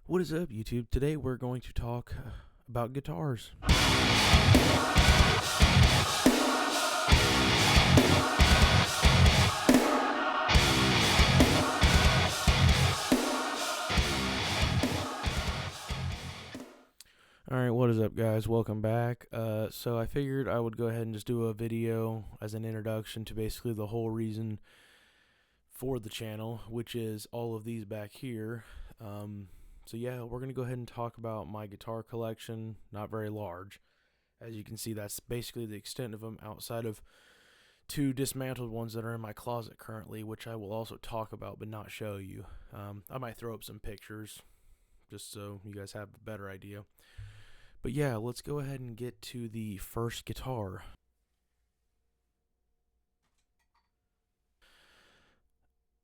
What is up, YouTube? Today we're going to talk about guitars. Alright, what is up, guys? Welcome back. So I figured I would go ahead and just do a video as an introduction to basically the whole reason for the channel, which is all of these back here. So yeah, we're going to go ahead and talk about my guitar collection. Not very large. As you can see, that's basically the extent of them outside of two dismantled ones that are in my closet currently, which I will also talk about but not show you. I might throw up some pictures just so you guys have a better idea. But yeah, let's go ahead and get to the first guitar.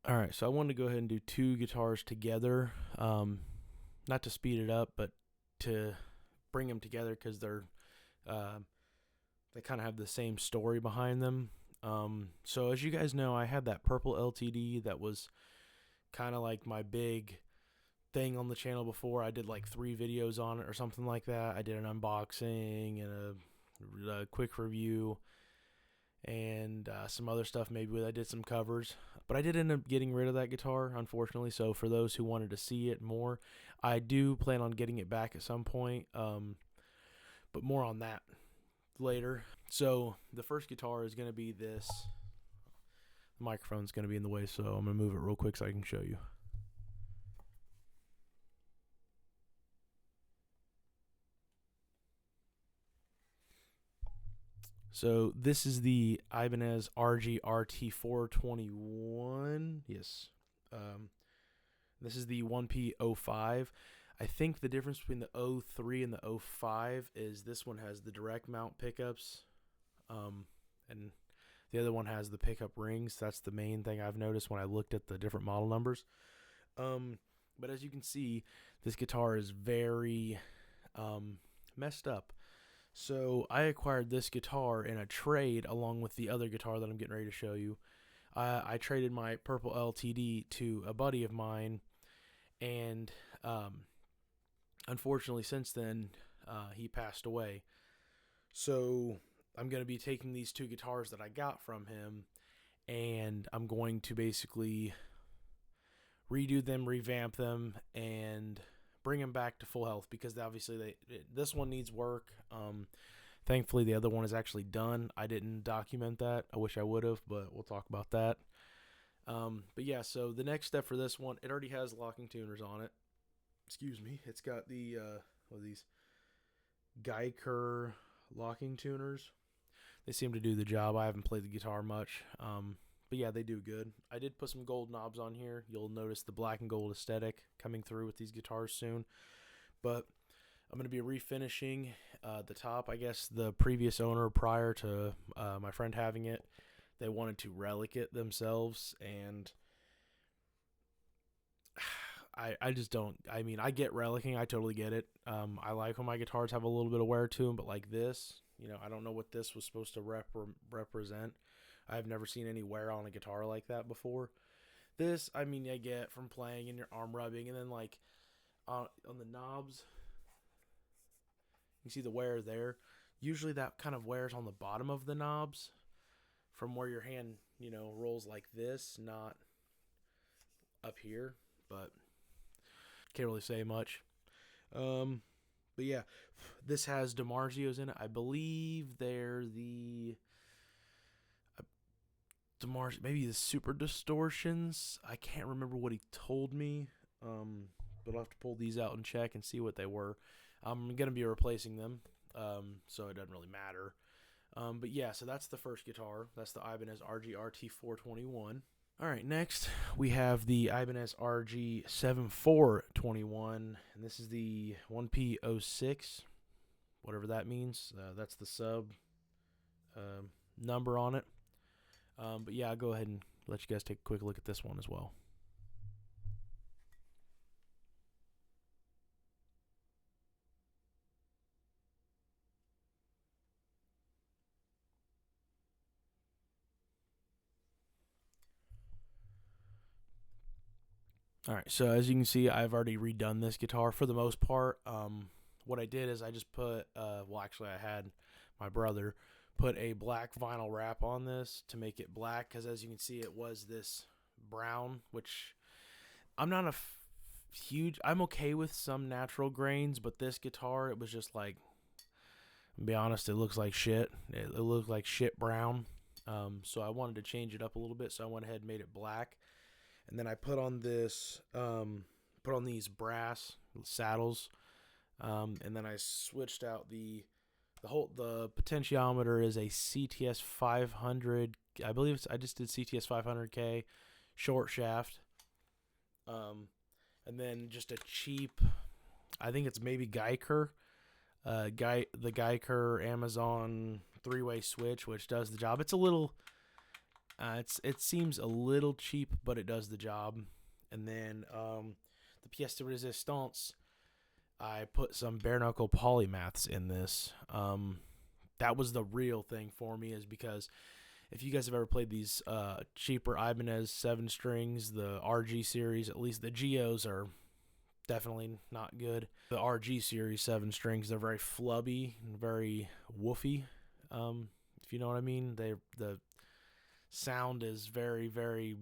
Alright, so I wanted to go ahead and do two guitars together. Not to speed it up, but to bring them together because they kind of have the same story behind them. So as you guys know, I had that purple LTD that was kind of like my big thing on the channel before. I did like 3 videos on it or something like that. I did an unboxing and a quick review and some other stuff. Maybe I did some covers, but I did end up getting rid of that guitar, unfortunately. So for those who wanted to see it more, I do plan on getting it back at some point, but more on that later. So the first guitar is going to be this. The microphone's going to be in the way, so I'm going to move it real quick so I can show you. So this is the Ibanez RGRT421. Yes. This is the 1P05. I think the difference between the 03 and the 05 is this one has the direct mount pickups, and the other one has the pickup rings. That's the main thing I've noticed when I looked at the different model numbers. But as you can see, this guitar is very messed up. So I acquired this guitar in a trade along with the other guitar that I'm getting ready to show you. I traded my purple LTD to a buddy of mine, and unfortunately since then he passed away. So I'm going to be taking these two guitars that I got from him, and I'm going to basically redo them, revamp them, and bring them back to full health, because obviously this one needs work. Thankfully the other one is actually done. I didn't document that. I wish I would have, but we'll talk about that. But yeah, so the next step for this one, it already has locking tuners on it. Excuse me. It's got the what are these? Geiger locking tuners. They seem to do the job. I haven't played the guitar much. But yeah, they do good. I did put some gold knobs on here. You'll notice the black and gold aesthetic coming through with these guitars soon. But I'm going to be refinishing the top. I guess the previous owner, prior to my friend having it, they wanted to relic it themselves, and I just don't. I mean, I get relicking. I totally get it. I like when my guitars have a little bit of wear to them, but like this, you know, I don't know what this was supposed to represent. I've never seen any wear on a guitar like that before. This, I mean, I get from playing and your arm rubbing, and then like on the knobs, you see the wear there. Usually that kind of wears on the bottom of the knobs from where your hand, you know, rolls like this, not up here, but can't really say much. But yeah, this has DiMarzios in it. I believe they're the maybe the Super Distortions. I can't remember what he told me, but I'll have to pull these out and check and see what they were. I'm going to be replacing them, so it doesn't really matter. But yeah, so that's the first guitar. That's the Ibanez RGRT421. Alright, next we have the Ibanez RG7421, and this is the 1P06, whatever that means. That's the sub number on it. But yeah, I'll go ahead and let you guys take a quick look at this one as well. Alright, so as you can see, I've already redone this guitar for the most part. What I did is I just put, well, actually I had my brother put a black vinyl wrap on this to make it black, because as you can see, it was this brown, which I'm not a huge, I'm okay with some natural grains, but this guitar, it was just like, to be honest, it looks like shit. It looked like shit brown. So I wanted to change it up a little bit, so I went ahead and made it black. And then I put on this, put on these brass saddles, and then I switched out the potentiometer is a CTS 500. I believe I just did CTS 500K short shaft, and then just a cheap, I think it's maybe Geiger, the Geiger Amazon 3-way switch, which does the job. It's a little. It seems a little cheap, but it does the job. And then the pièce de résistance, I put some bare knuckle polymaths in this. That was the real thing for me, is because if you guys have ever played these cheaper Ibanez 7 strings, the RG series, at least the Geos are definitely not good. The RG series 7 strings, they're very flubby and very woofy. If you know what I mean, the sound is very, very,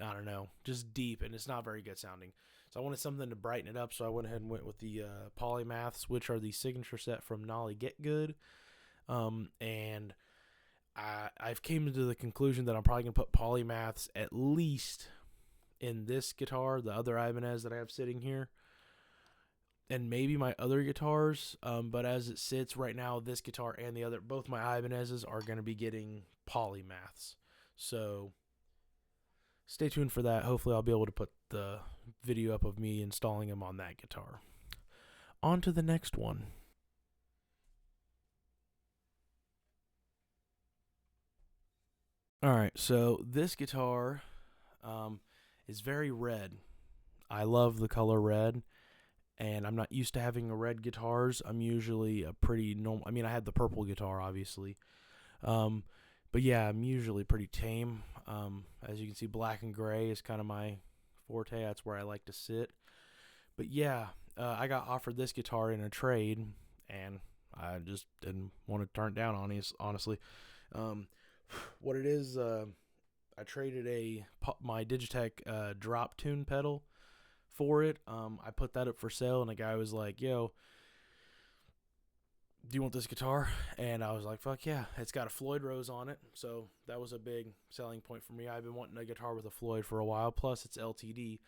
I don't know, just deep, and it's not very good sounding. So I wanted something to brighten it up, so I went ahead and went with the polymaths, which are the signature set from Nolly Get Good. And I've came to the conclusion that I'm probably going to put polymaths at least in this guitar, the other Ibanez that I have sitting here, and maybe my other guitars. But as it sits right now, this guitar and the other, both my Ibanezes are going to be getting polymaths. So stay tuned for that. Hopefully I'll be able to put the video up of me installing them on that guitar. On to the next one. Alright, so this guitar is very red. I love the color red, and I'm not used to having red guitars. I'm usually a pretty normal, I mean, I had the purple guitar, obviously. But yeah, I'm usually pretty tame. As you can see, black and gray is kind of my forte. That's where I like to sit. But yeah, I got offered this guitar in a trade, and I just didn't want to turn it down, honestly. What it is, I traded my Digitech drop tune pedal for it. I put that up for sale, and the guy was like, yo, do you want this guitar? And I was like, fuck yeah. It's got a Floyd Rose on it, so that was a big selling point for me. I've been wanting a guitar with a Floyd for a while, plus it's LTD.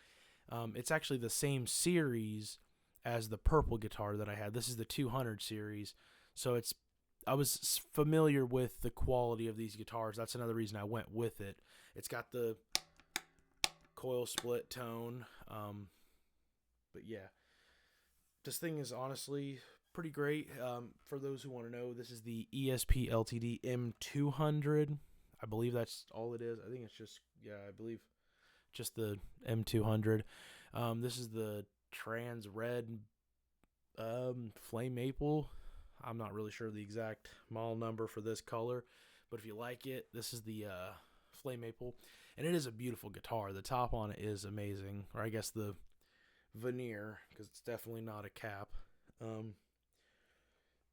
It's actually the same series as the purple guitar that I had. This is the 200 series, so I was familiar with the quality of these guitars. That's another reason I went with it. It's got the coil split tone, but yeah, this thing is honestly pretty great. For those who want to know, this is the ESP LTD M200. I believe that's all it is. I think it's just, yeah, I believe just the M200. This is the trans red flame maple. I'm not really sure the exact model number for this color, but if you like it, this is the flame maple, and it is a beautiful guitar. The top on it is amazing, or I guess the veneer, because it's definitely not a cap. But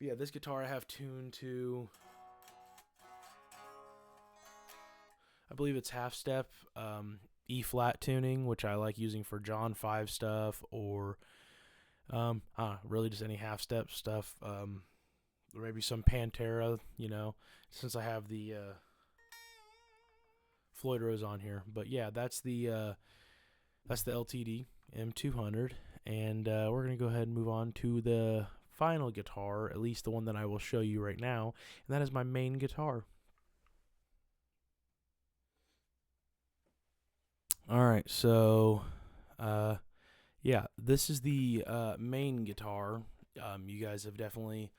yeah, this guitar I have tuned to, I believe it's half step E flat tuning, which I like using for John 5 stuff, or really just any half step stuff. Or maybe some Pantera, you know, since I have the Floyd Rose on here. But yeah, that's the LTD M200, and we're gonna go ahead and move on to the final guitar, at least the one that I will show you right now, and that is my main guitar. All right, so yeah, this is the main guitar. You guys have definitely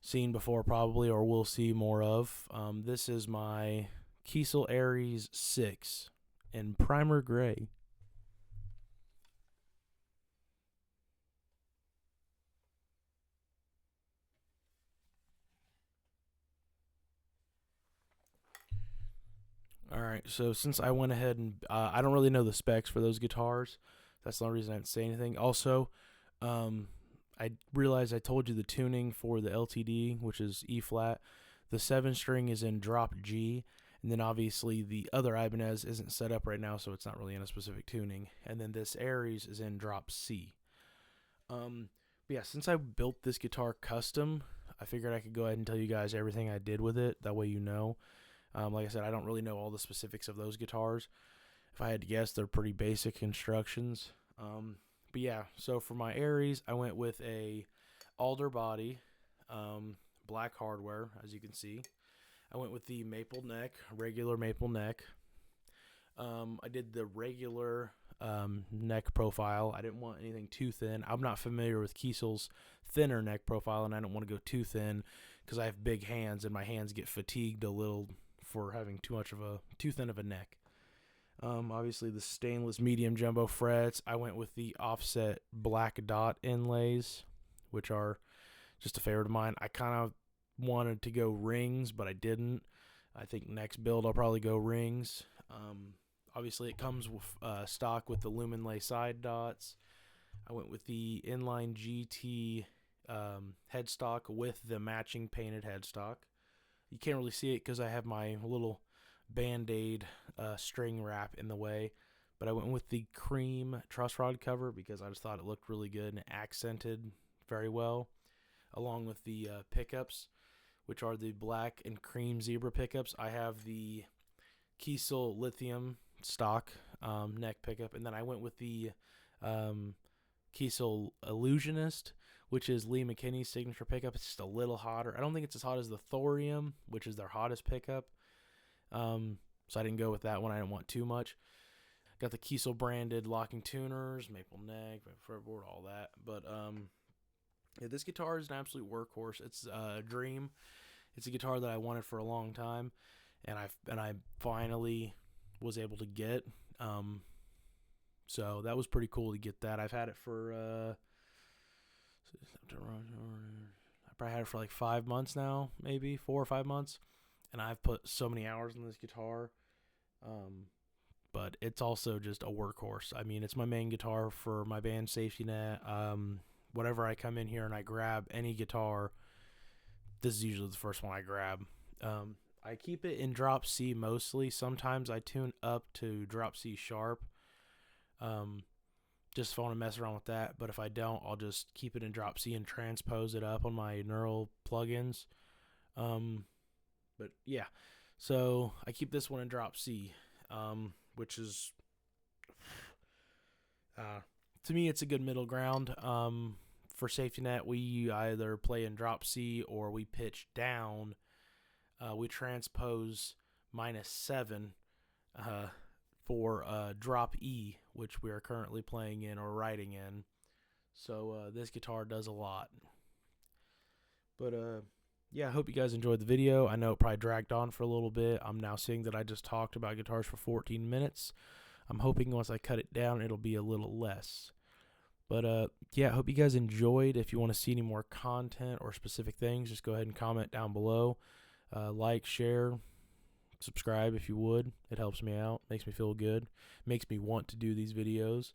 seen before, probably, or will see more of. This is my Kiesel Aries 6 in primer gray. All Alright, so since I went ahead and I don't really know the specs for those guitars, that's the only reason I didn't say anything. Also, I realized I told you the tuning for the LTD, which is E flat. The 7-string is in drop G, and then obviously the other Ibanez isn't set up right now, so it's not really in a specific tuning. And then this Aries is in drop C. But yeah, since I built this guitar custom, I figured I could go ahead and tell you guys everything I did with it. That way you know. Like I said, I don't really know all the specifics of those guitars. If I had to guess, they're pretty basic instructions. But yeah, so for my Aries, I went with a alder body, black hardware, as you can see. I went with the maple neck, regular maple neck. I did the regular neck profile. I didn't want anything too thin. I'm not familiar with Kiesel's thinner neck profile, and I don't want to go too thin because I have big hands, and my hands get fatigued a little for having too thin of a neck. Obviously the stainless medium jumbo frets. I went with the offset black dot inlays, which are just a favorite of mine. I kind of wanted to go rings, but I didn't. I think next build I'll probably go rings. Obviously it comes with stock with the lumen lay side dots. I went with the inline GT headstock with the matching painted headstock. You can't really see it because I have my little Band-Aid string wrap in the way, but I went with the cream truss rod cover because I just thought it looked really good and it accented very well, along with the pickups, which are the black and cream zebra pickups. I have the Kiesel lithium stock neck pickup, and then I went with the Kiesel Illusionist, which is Lee McKinney's signature pickup. It's just a little hotter. I don't think it's as hot as the Thorium, which is their hottest pickup. So I didn't go with that one. I didn't want too much. Got the Kiesel branded locking tuners, maple neck, fretboard, all that. But yeah, this guitar is an absolute workhorse. It's a dream. It's a guitar that I wanted for a long time, and I finally was able to get. So that was pretty cool to get that. I've had it for I probably had it for like 5 months now, maybe 4 or 5 months, and I've put so many hours in this guitar. But it's also just a workhorse. I mean, it's my main guitar for my band Safety Net. Whenever I come in here and I grab any guitar, this is usually the first one I grab. I keep it in drop C mostly. Sometimes I tune up to drop C sharp. Just if I want to mess around with that. But if I don't, I'll just keep it in drop C and transpose it up on my neural plugins. But yeah, so I keep this one in drop C, which is, to me, it's a good middle ground. For Safety Net, we either play in drop C or we pitch down. We transpose -7 for drop E, which we are currently playing in or writing in. So this guitar does a lot. But yeah, I hope you guys enjoyed the video. I know it probably dragged on for a little bit. I'm now seeing that I just talked about guitars for 14 minutes. I'm hoping once I cut it down, it'll be a little less. But yeah, I hope you guys enjoyed. If you want to see any more content or specific things, just go ahead and comment down below. Like, share, subscribe if you would. It helps me out, makes me feel good, makes me want to do these videos.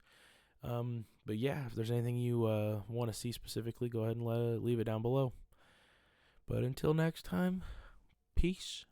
But yeah, if there's anything you want to see specifically, go ahead and leave it down below. But until next time, peace.